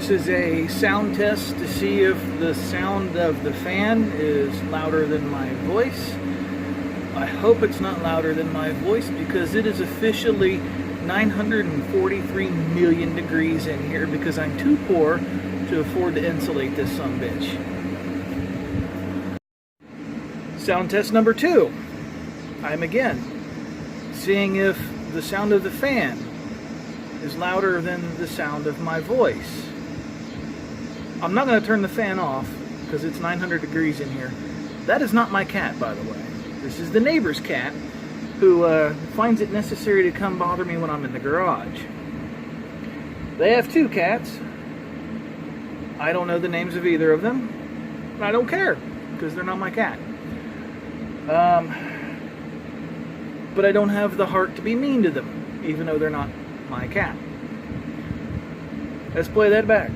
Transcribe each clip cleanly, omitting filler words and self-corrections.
This is a sound test to see if the sound of the fan is louder than my voice. I hope it's not louder than my voice because it is officially 943 million degrees in here because I'm too poor to afford to insulate this sumbitch. Sound test number 2. I'm again seeing if the sound of the fan is louder than the sound of my voice. I'm not going to turn the fan off because it's 900 degrees in here. That is not my cat, by the way. This is the neighbor's cat who finds it necessary to come bother me when I'm in the garage. They have 2 cats. I don't know the names of either of them. I don't care because they're not my cat. But I don't have the heart to be mean to them, even though they're not my cat. Let's play that back.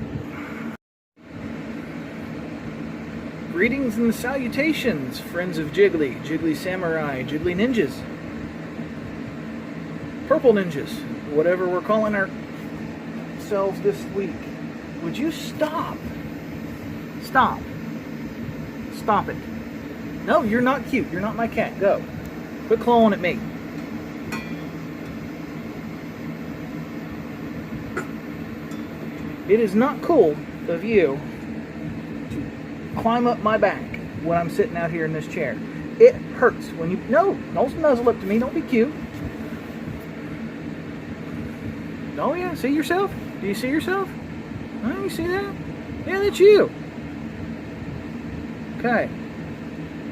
Greetings and salutations, friends of Jiggly, Jiggly Samurai, Jiggly Ninjas, Purple Ninjas, whatever we're calling ourselves this week. Would you stop? Stop. Stop it. No, you're not cute. You're not my cat. Go. Quit clawing at me. It is not cool of you to climb up my back when I'm sitting out here in this chair. It hurts when you... No, don't nuzzle up to me. Don't be cute. Oh yeah, see yourself? Do you see yourself? Oh, you see that? Yeah, that's you. Okay.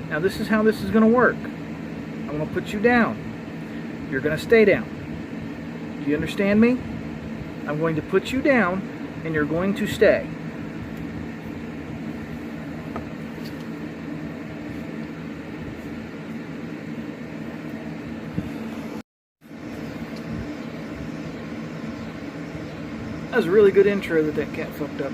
Now this is how this is going to work. I'm going to put you down. You're going to stay down. Do you understand me? I'm going to put you down and you're going to stay. That was a really good intro that cat fucked up.